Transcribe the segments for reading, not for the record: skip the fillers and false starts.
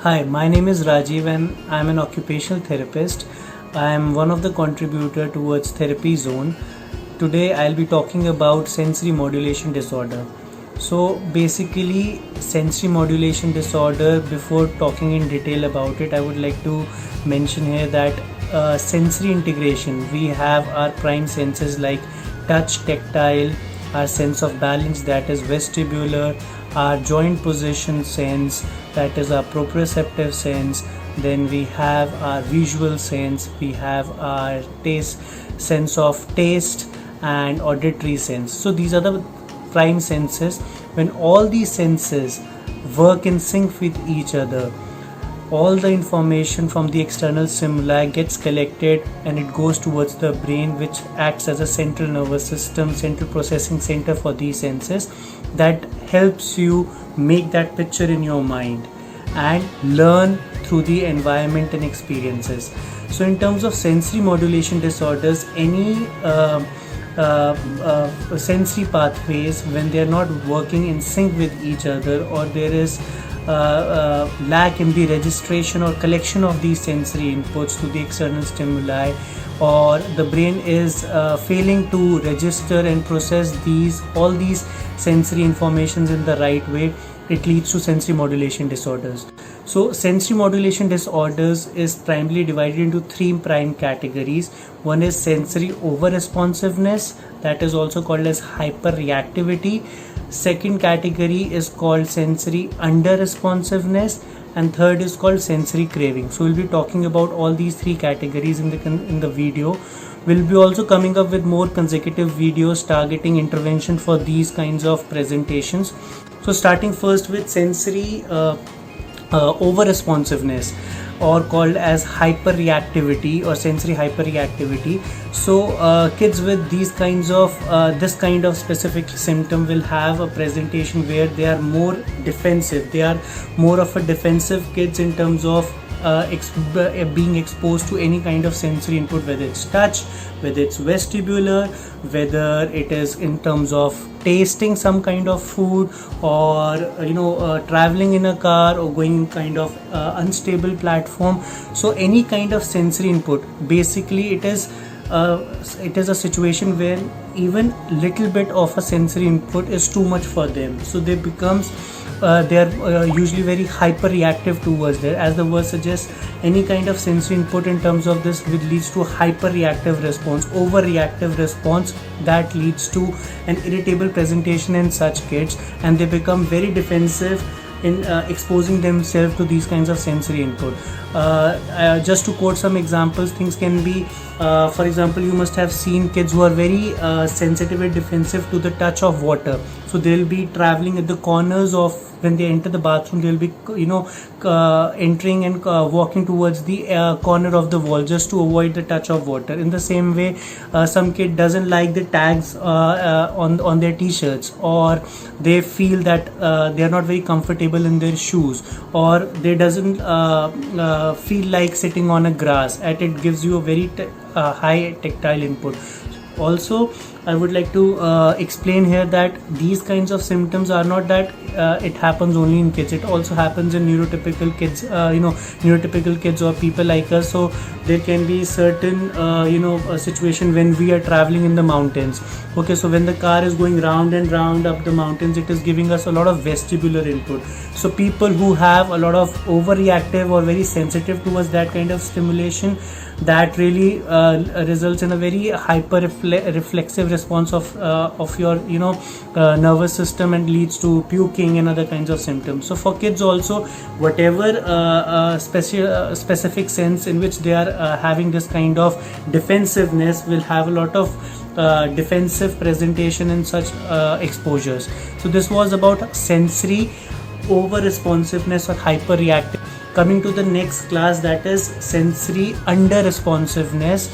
Hi, my name is Rajiv and I'm an occupational therapist. I am one of the contributor towards Therapy Zone. Today I'll be talking about sensory modulation disorder. So basically sensory modulation disorder, before talking in detail about it, I would like to mention here that sensory integration, we have our prime senses like touch, tactile, our sense of balance, that is vestibular, our joint position sense, that is our proprioceptive sense. Then we have our visual sense, we have our taste, sense of taste, and auditory sense. So these are the prime senses. When all these senses work in sync with each other, all the information from the external stimuli gets collected and it goes towards the brain, which acts as a central nervous system, central processing center for these senses, that helps you make that picture in your mind and learn through the environment and experiences. So in terms of sensory modulation disorders, any sensory pathways, when they are not working in sync with each other, or there is lack in the registration or collection of these sensory inputs to the external stimuli, or the brain is failing to register and process all these sensory informations in the right way, it leads to sensory modulation disorders. So sensory modulation disorders is primarily divided into three prime categories. One is sensory over responsiveness, that is also called as hyperreactivity. Second category is called sensory under responsiveness, and third is called sensory craving. So we'll be talking about all these three categories in the video. We'll be also coming up with more consecutive videos targeting intervention for these kinds of presentations. So starting first with sensory over responsiveness, or called as hyperreactivity or sensory hyperreactivity. So kids with these kinds of this kind of specific symptom will have a presentation where they are more defensive. They are more of a defensive kids in terms of being exposed to any kind of sensory input, whether it's touch, whether it's vestibular, whether it is in terms of tasting some kind of food, or traveling in a car, or going in kind of unstable platform. So any kind of sensory input, basically it is a situation where even little bit of a sensory input is too much for them, so they becomes they are usually very hyper reactive towards that. As the word suggests, any kind of sensory input in terms of this will leads to a hyper reactive response, overreactive response, that leads to an irritable presentation in such kids, and they become very defensive in exposing themselves to these kinds of sensory input. Just to quote some examples, things can be, for example, you must have seen kids who are very sensitive and defensive to the touch of water. So they'll be traveling at the corners of, when they enter the bathroom, they'll be entering and walking towards the corner of the wall just to avoid the touch of water. In the same way, some kid doesn't like the tags on their t-shirts, or they feel that they are not very comfortable in their shoes, or they doesn't feel like sitting on a grass, and it gives you a very high tactile input. Also, I would like to explain here that these kinds of symptoms are not that it happens only in kids. It also happens in neurotypical kids, neurotypical kids or people like us. So there can be certain a situation when we are traveling in the mountains. Okay, so when the car is going round and round up the mountains, it is giving us a lot of vestibular input. So people who have a lot of overreactive or very sensitive towards that kind of stimulation, that really results in a very hyper reflexive response of your nervous system, and leads to puking and other kinds of symptoms. So for kids also, whatever specific sense in which they are having this kind of defensiveness will have a lot of defensive presentation in such exposures. So this was about sensory over responsiveness or hyper reactive. Coming to the next class, that is sensory under responsiveness.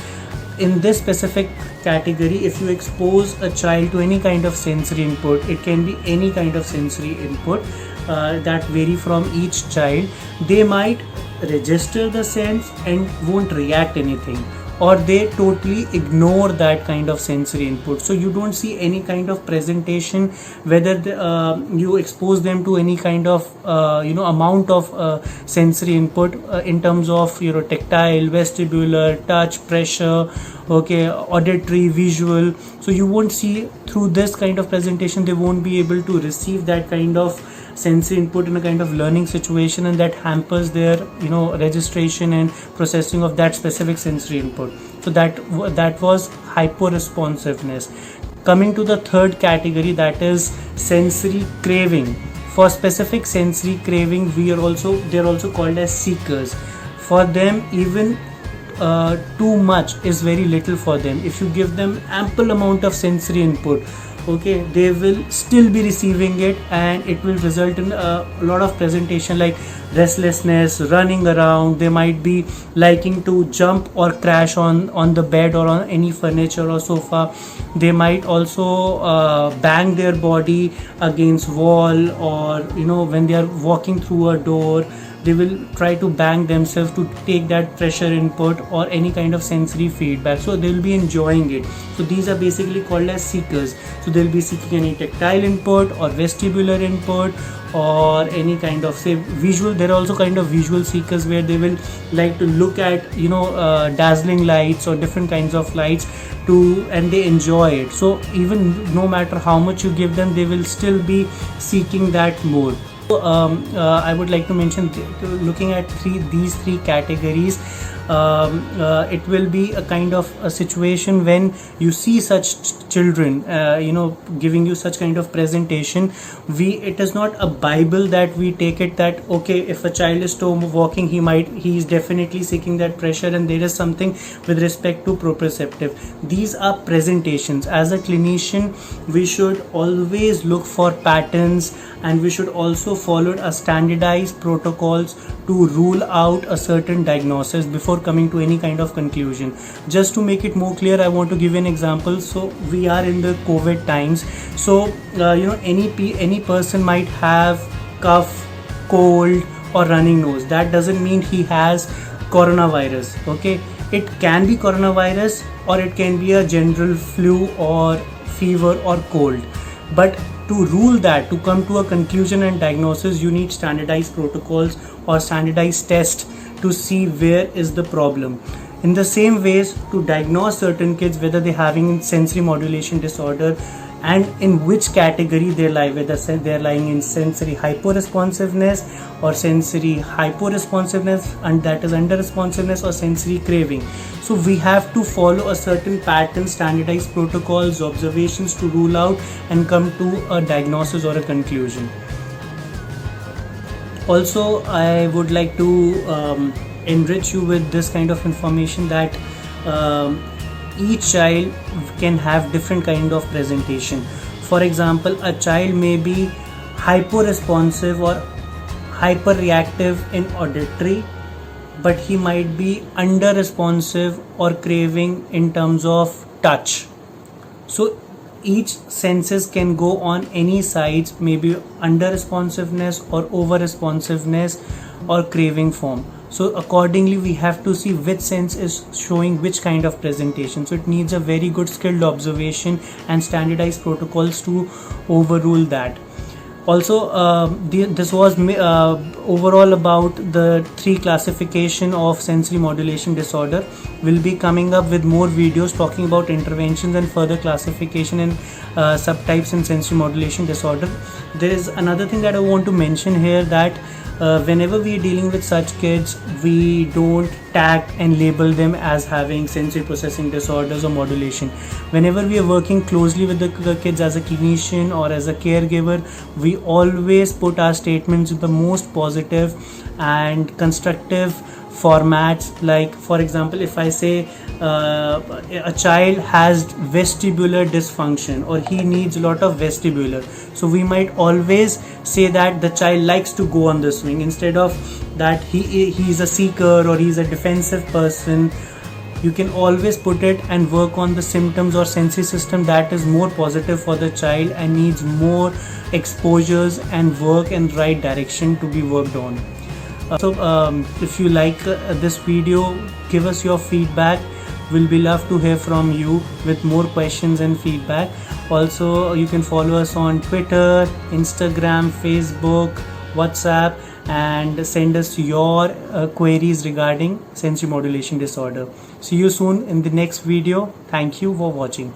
In this specific category, if you expose a child to any kind of sensory input, it can be any kind of sensory input that vary from each child. They might register the sense and won't react anything, or they totally ignore that kind of sensory input. So you don't see any kind of presentation, whether you expose them to any kind of amount of sensory input in terms of tactile, vestibular, touch, pressure, okay, auditory, visual. So you won't see through this kind of presentation, they won't be able to receive that kind of sensory input in a kind of learning situation, and that hampers their registration and processing of that specific sensory input. So that was hypo-responsiveness. Coming to the third category, that is sensory craving. For specific sensory craving, they're also called as seekers. For them, even too much is very little for them. If you give them ample amount of sensory input, okay, they will still be receiving it, and it will result in a lot of presentation like restlessness, running around. They might be liking to jump or crash on the bed or on any furniture or sofa. They might also bang their body against wall, or when they are walking through a door, they will try to bang themselves to take that pressure input or any kind of sensory feedback. So they will be enjoying it. So these are basically called as seekers. So they'll be seeking any tactile input or vestibular input or any kind of, say, visual. There are also kind of visual seekers where they will like to look at dazzling lights or different kinds of lights and they enjoy it. So even no matter how much you give them, they will still be seeking that more. I would like to mention, looking at these three categories, it will be a kind of a situation when you see such children giving you such kind of presentation. It is not a bible that we take it that okay, if a child is slow walking, he is definitely seeking that pressure, and there is something with respect to proprioceptive. These are presentations. As a clinician, we should always look for patterns, and we should also follow a standardized protocols to rule out a certain diagnosis before coming to any kind of conclusion. Just to make it more clear, I want to give you an example. So we are in the COVID times. So any person might have cough, cold or running nose. That doesn't mean he has coronavirus. Okay, it can be coronavirus, or it can be a general flu or fever or cold. But to rule that, to come to a conclusion and diagnosis, you need standardized protocols or standardized tests to see where is the problem. In the same ways, to diagnose certain kids whether they're having sensory modulation disorder and in which category they lie, whether they're lying in sensory hyporesponsiveness or sensory hyporesponsiveness, and that is under responsiveness, or sensory craving. So we have to follow a certain pattern, standardized protocols, observations to rule out and come to a diagnosis or a conclusion. Also, I would like to enrich you with this kind of information that each child can have different kind of presentation. For example, a child may be hyper-responsive or hyper-reactive in auditory, but he might be under-responsive or craving in terms of touch. So each senses can go on any sides, maybe under-responsiveness or over-responsiveness or craving form. So accordingly, we have to see which sense is showing which kind of presentation. So it needs a very good skilled observation and standardized protocols to overrule that. Also, this was overall about the three classification of sensory modulation disorder. We'll be coming up with more videos talking about interventions and further classification and subtypes in sensory modulation disorder. There is another thing that I want to mention here, that whenever we are dealing with such kids, we don't tag and label them as having sensory processing disorders or modulation. Whenever we are working closely with the kids as a clinician or as a caregiver, we always put our statements in the most positive and constructive formats. Like, for example, if I say a child has vestibular dysfunction or he needs a lot of vestibular, so we might always say that the child likes to go on the swing, instead of that he's a seeker or he's a defensive person. You can always put it and work on the symptoms or sensory system that is more positive for the child and needs more exposures and work in right direction to be worked on. So if you like this video, give us your feedback. We'll be love to hear from you with more questions and feedback. Also, you can follow us on Twitter, Instagram, Facebook, WhatsApp, and send us your queries regarding sensory modulation disorder. See you soon in the next video. Thank you for watching.